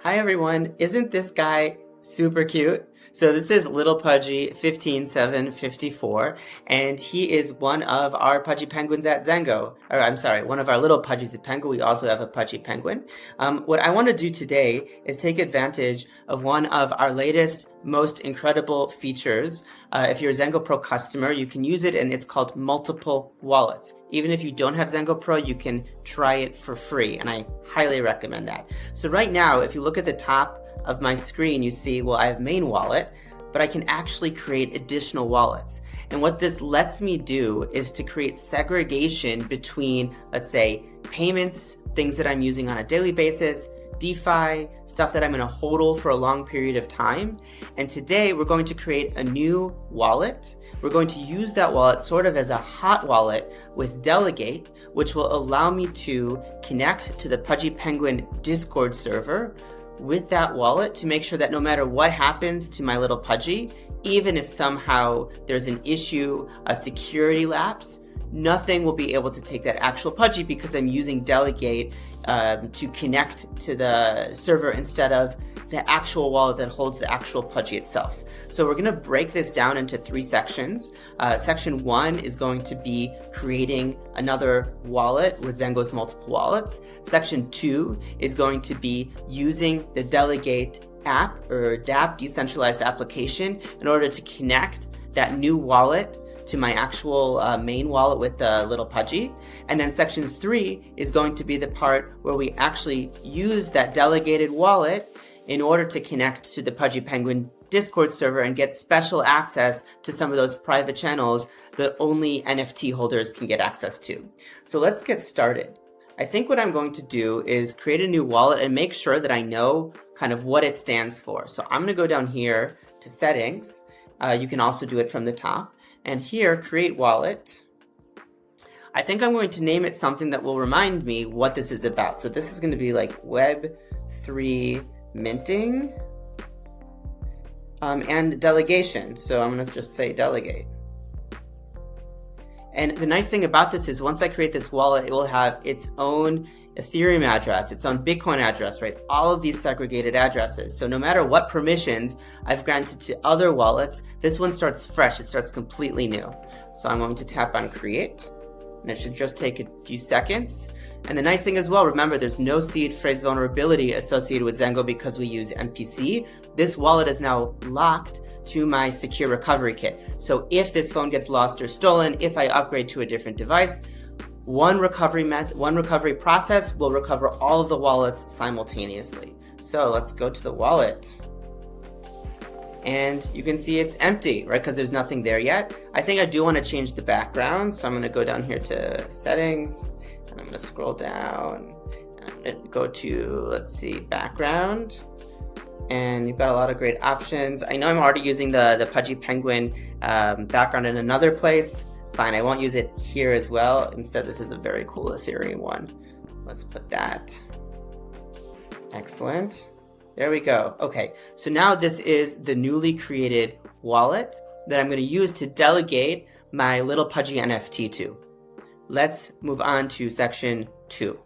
Hi everyone, isn't this guy super cute? So this is Lil Pudgy 15754, and he is one of our Pudgy Penguins at Zengo. Or I'm sorry, one of our little Pudgies at Penguin. We also have a Pudgy Penguin. What I want to do today is take advantage of one of our latest, most incredible features. If you're a Zengo Pro customer, you can use it, and it's called Multiple Wallets. Even if you don't have Zengo Pro, you can try it for free, and I highly recommend that. So right now, if you look at the top of my screen, you see, well, I have main wallet, but I can actually create additional wallets. And what this lets me do is to create segregation between, let's say, payments, things that I'm using on a daily basis, DeFi, stuff that I'm going to hodl for a long period of time. And today we're going to create a new wallet. We're going to use that wallet sort of as a hot wallet with Delegate, which will allow me to connect to the Pudgy Penguin Discord server with that wallet to make sure that no matter what happens to my little Pudgy, even if somehow there's an issue, a security lapse, nothing will be able to take that actual Pudgy because I'm using Delegate to connect to the server instead of the actual wallet that holds the actual Pudgy itself. So we're going to break this down into 3 sections. Section 1 is going to be creating another wallet with Zengo's multiple wallets. Section 2 is going to be using the Delegate app or dapp, decentralized application, in order to connect that new wallet to my actual main wallet with the little Pudgy. And then section 3 is going to be the part where we actually use that delegated wallet in order to connect to the Pudgy Penguin Discord server and get special access to some of those private channels that only NFT holders can get access to. So let's get started. I think what I'm going to do is create a new wallet and make sure that I know kind of what it stands for. So I'm going to go down here to settings. You can also do it from the top. And here, create wallet. I think I'm going to name it something that will remind me what this is about. So this is going to be like Web3 minting and delegation. So I'm going to just say delegate. And the nice thing about this is once I create this wallet, it will have its own Ethereum address, its own Bitcoin address, right? All of these segregated addresses. So no matter what permissions I've granted to other wallets, this one starts fresh. It starts completely new. So I'm going to tap on create, and it should just take a few seconds. And the nice thing as well, remember, there's no seed phrase vulnerability associated with Zengo because we use MPC. This wallet is now locked to my secure recovery kit. So if this phone gets lost or stolen, if I upgrade to a different device, one recovery process will recover all of the wallets simultaneously. So let's go to the wallet. And you can see it's empty, right? Because there's nothing there yet. I think I do want to change the background. So I'm going to go down here to settings, and I'm going to scroll down, and I'm going to go to, let's see, background. And you've got a lot of great options. I know I'm already using the Pudgy Penguin background in another place. Fine, I won't use it here as well. Instead, this is a very cool Ethereum one. Let's put that. Excellent. There we go. Okay, so now this is the newly created wallet that I'm going to use to delegate my little Pudgy NFT to. Let's move on to section 2.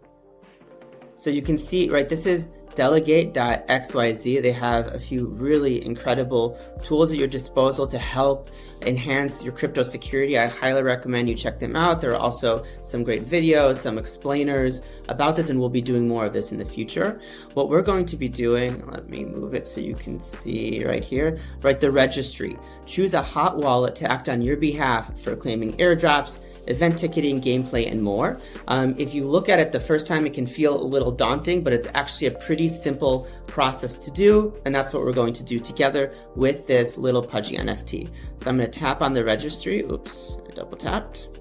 So you can see, right, this is Delegate.xyz. They have a few really incredible tools at your disposal to help enhance your crypto security. I highly recommend you check them out. There are also some great videos, some explainers about this, and we'll be doing more of this in the future. What we're going to be doing, let me move it so you can see right here, right, the registry. Choose a hot wallet to act on your behalf for claiming airdrops, event ticketing, gameplay, and more. If you look at it the first time, it can feel a little daunting, but it's actually a pretty simple process to do, and that's what we're going to do together with this little Pudgy NFT. So I'm going to tap on the registry. Oops, I double tapped.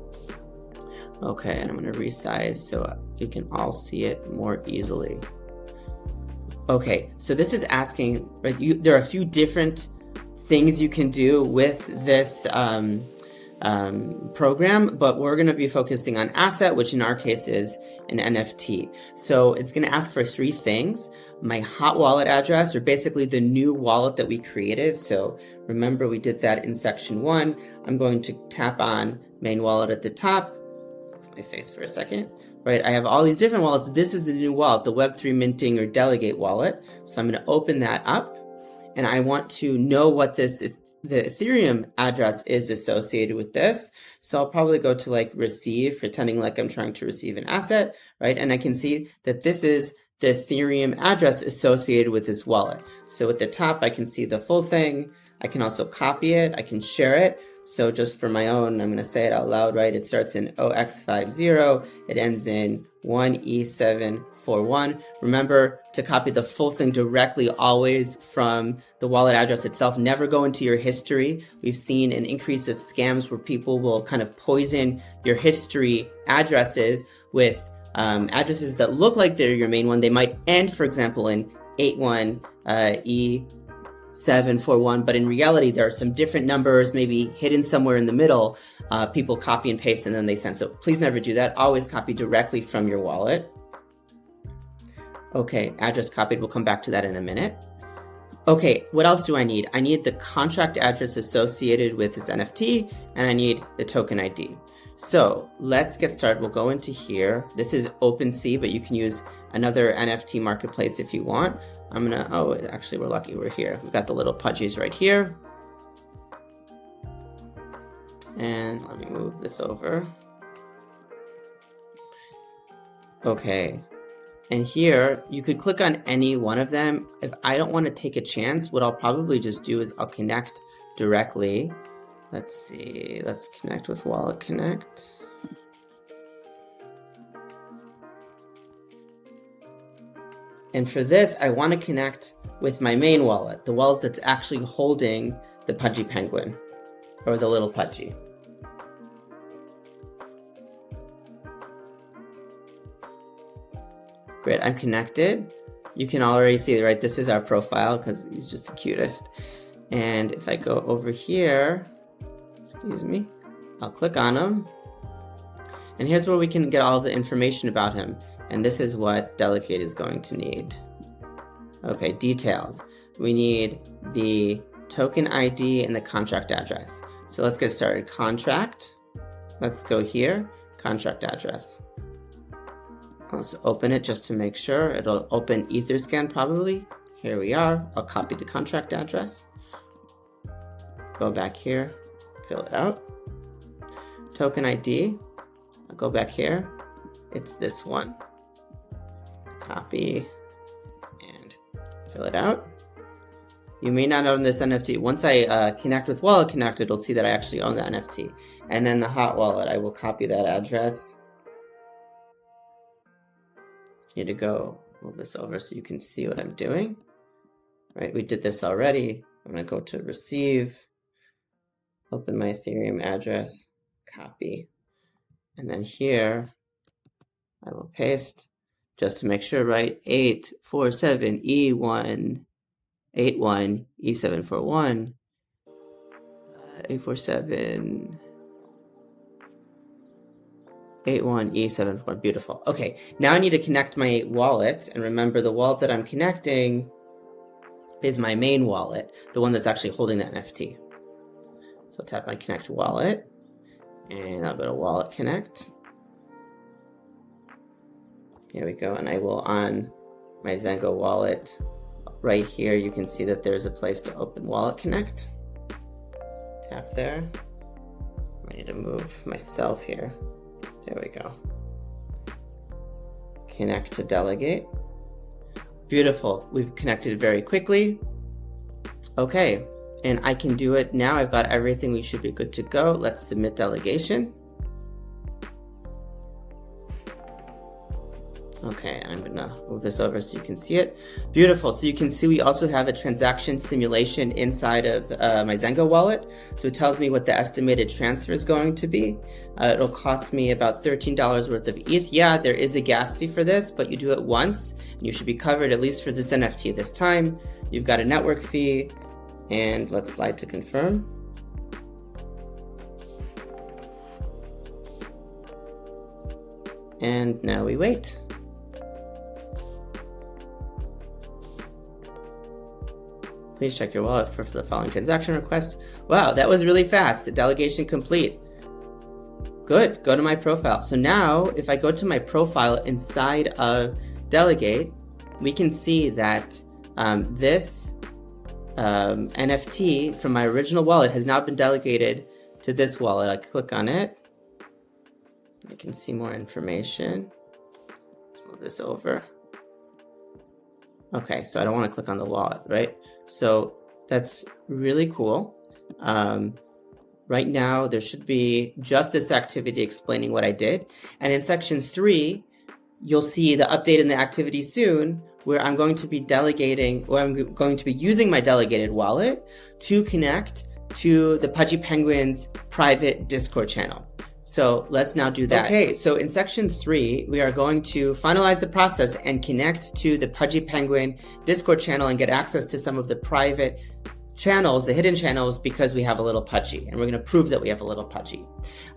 Okay, and I'm going to resize so you can all see it more easily. Okay, so this is asking, right, there are a few different things you can do with this program, but we're going to be focusing on asset, which in our case is an NFT. So it's going to ask for 3 things: my hot wallet address, or basically the new wallet that we created. So remember, we did that in section 1. I'm going to tap on main wallet at the top. My face for a second. right? I have all these different wallets. This is the new wallet, the Web3 minting or Delegate wallet. So I'm going to open that up, and I want to know what the Ethereum address is associated with this. So I'll probably go to like receive, pretending like I'm trying to receive an asset, right? And I can see that this is the Ethereum address associated with this wallet. So at the top, I can see the full thing. I can also copy it. I can share it. So just for my own, I'm going to say it out loud, right? It starts in 0x50. It ends in 1E741. Remember to copy the full thing directly, always from the wallet address itself. Never go into your history. We've seen an increase of scams where people will kind of poison your history addresses with addresses that look like they're your main one. They might end, for example, in 81E741, but in reality, there are some different numbers, maybe hidden somewhere in the middle. People copy and paste and then they send. So please never do that. Always copy directly from your wallet. Okay, address copied. We'll come back to that in a minute. Okay, what else do I need? I need the contract address associated with this NFT, and I need the token ID. So let's get started. We'll go into here. This is OpenSea, but you can use another NFT marketplace if you want. I'm gonna, oh, actually we're lucky we're here. We've got the Lil Pudgies right here. And let me move this over. Okay. And here, you could click on any one of them. If I don't want to take a chance, what I'll probably just do is I'll connect directly. Let's see, let's connect with Wallet Connect. And for this, I want to connect with my main wallet, the wallet that's actually holding the Pudgy Penguin, or the Lil Pudgy. Great, I'm connected. You can already see, right, this is our profile because he's just the cutest. And if I go over here, excuse me, I'll click on him. And here's where we can get all of the information about him. And this is what Delegate is going to need. Okay, details. We need the token ID and the contract address. So let's get started. Contract. Let's go here. Contract address. Let's open it just to make sure. It'll open Etherscan probably. Here we are. I'll copy the contract address. Go back here. Fill it out. Token ID. I'll go back here. It's this one. Copy and fill it out. You may not own this NFT. Once I connect with Wallet Connect, it'll see that I actually own the NFT. And then the hot wallet, I will copy that address. Need to go move this over so you can see what I'm doing. Right, we did this already. I'm gonna go to receive, open my Ethereum address, copy, and then here I will paste just to make sure, right? 847E181 E741 847 81E74. Beautiful. Okay, now I need to connect my wallet, and remember the wallet that I'm connecting is my main wallet, the one that's actually holding the NFT. So tap on Connect Wallet, and I'll go to Wallet Connect. Here we go, and I will on my Zengo wallet right here. You can see that there's a place to open Wallet Connect. Tap there. I need to move myself here. There we go. Connect to Delegate. Beautiful. We've connected very quickly. Okay, and I can do it now. I've got everything. We should be good to go. Let's submit delegation. Okay, I'm gonna move this over so you can see it. Beautiful. So you can see we also have a transaction simulation inside of my Zengo wallet. So it tells me what the estimated transfer is going to be. It'll cost me about $13 worth of ETH. Yeah, there is a gas fee for this, but you do it once and you should be covered at least for this NFT this time. You've got a network fee, and let's slide to confirm. And now we wait. Please check your wallet for the following transaction request. Wow, that was really fast. Delegation complete. good, go to my profile. So now if I go to my profile inside of Delegate, we can see that this NFT from my original wallet has now been delegated to this wallet. I click on it. I can see more information. Let's move this over. Okay, so I don't want to click on the wallet, right? So that's really cool. Right now, there should be just this activity explaining what I did. And in section 3, you'll see the update in the activity soon, where I'm going to be delegating, or I'm going to be using my delegated wallet to connect to the Pudgy Penguins private Discord channel. So let's now do that. Okay, so in section 3, we are going to finalize the process and connect to the Pudgy Penguin Discord channel and get access to some of the private channels, the hidden channels, because we have a Lil Pudgy, and we're going to prove that we have a Lil Pudgy.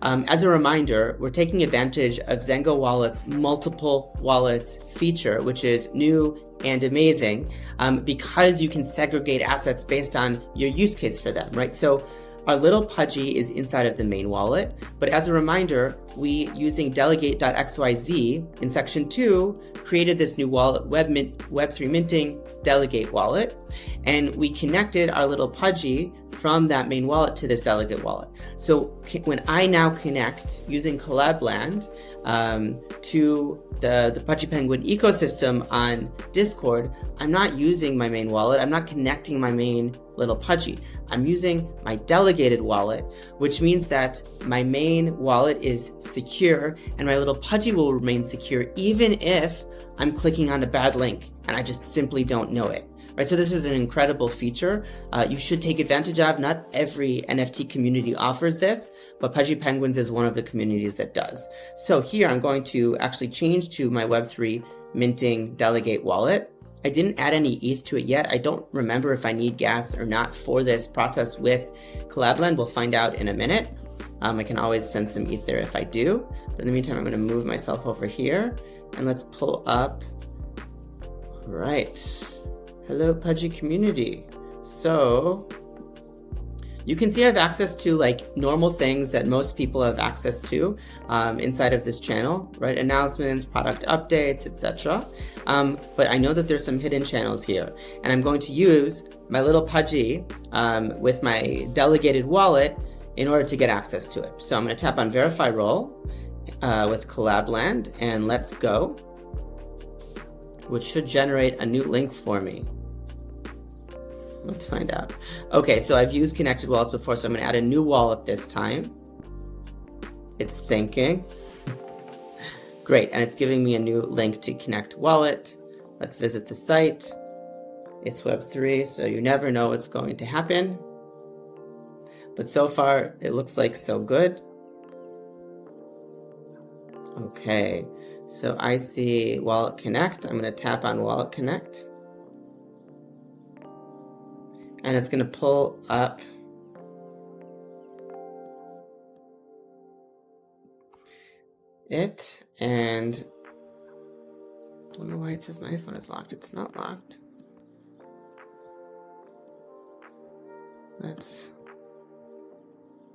As a reminder, we're taking advantage of Zengo Wallet's multiple wallets feature, which is new and amazing, because you can segregate assets based on your use case for them, right? So our Lil Pudgy is inside of the main wallet, but as a reminder, we, using Delegate.xyz in section 2, created this new wallet, Web3 minting Delegate wallet, and we connected our Lil Pudgy from that main wallet to this Delegate wallet. So when I now connect using Collab.Land to the Pudgy Penguin ecosystem on Discord, I'm not using my main wallet. I'm not connecting my main Lil Pudgy. I'm using my delegated wallet, which means that my main wallet is secure and my Lil Pudgy will remain secure even if I'm clicking on a bad link and I just simply don't know it. Right, so this is an incredible feature you should take advantage of. Not every NFT community offers this, but Pudgy Penguins is one of the communities that does. So here I'm going to actually change to my Web3 minting Delegate wallet. I didn't add any ETH to it yet. I don't remember if I need gas or not for this process with Collab.Land. We'll find out in a minute. I can always send some ETH there if I do. But in the meantime, I'm going to move myself over here and let's pull up. All right. Hello, Pudgy community. So you can see I have access to like normal things that most people have access to inside of this channel, right? Announcements, product updates, etc. But I know that there's some hidden channels here, and I'm going to use my Lil Pudgy with my delegated wallet in order to get access to it. So I'm going to tap on Verify Role with Collab.Land, and let's go, which should generate a new link for me. Let's find out. Okay, so I've used connected wallets before, so I'm going to add a new wallet this time. It's thinking. Great, and it's giving me a new link to connect wallet. Let's visit the site. It's Web3, so you never know what's going to happen. But so far, it looks like so good. Okay, so I see Wallet Connect. I'm going to tap on Wallet Connect. And it's going to pull up it, and I don't know why it says my phone is locked. It's not locked.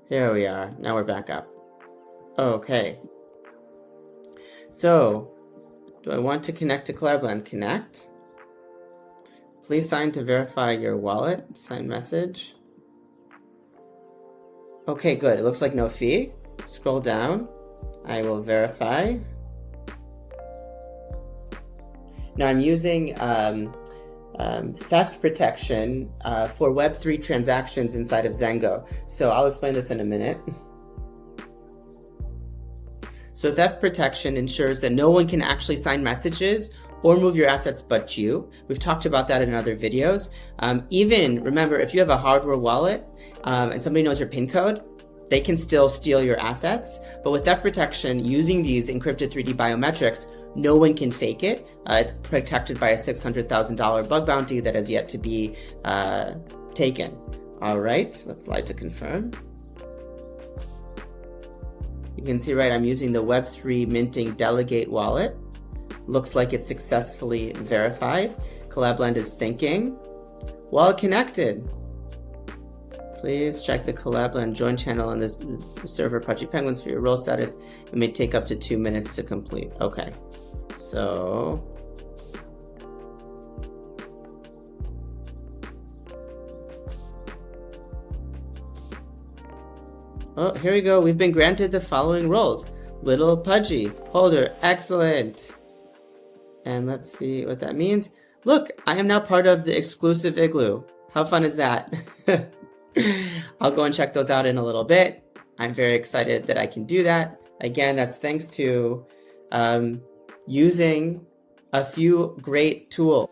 Here we are. Now we're back up. Okay. So, do I want to connect to Collab.Land? Connect. Please sign to verify your wallet. Sign message. Okay, good. It looks like no fee. Scroll down. I will verify. Now I'm using theft protection for Web3 transactions inside of Zengo. So I'll explain this in a minute. So theft protection ensures that no one can actually sign messages or move your assets but you. We've talked about that in other videos. Even, remember, if you have a hardware wallet and somebody knows your PIN code, they can still steal your assets. But with theft protection, using these encrypted 3D biometrics, no one can fake it. It's protected by a $600,000 bug bounty that has yet to be taken. All right, let's slide to confirm. You can see, right, I'm using the Web3 minting Delegate wallet. Looks like it's successfully verified. Collab.Land is thinking. Wallet connected. Please check the Collab.Land join channel on this server Pudgy Penguins for your role status. It may take up to 2 minutes to complete. Okay, so oh, here we go. We've been granted the following roles. Lil Pudgy, holder, excellent. And let's see what that means. Look, I am now part of the exclusive igloo. How fun is that? I'll go and check those out in a little bit. I'm very excited that I can do that. Again, that's thanks to using a few great tools.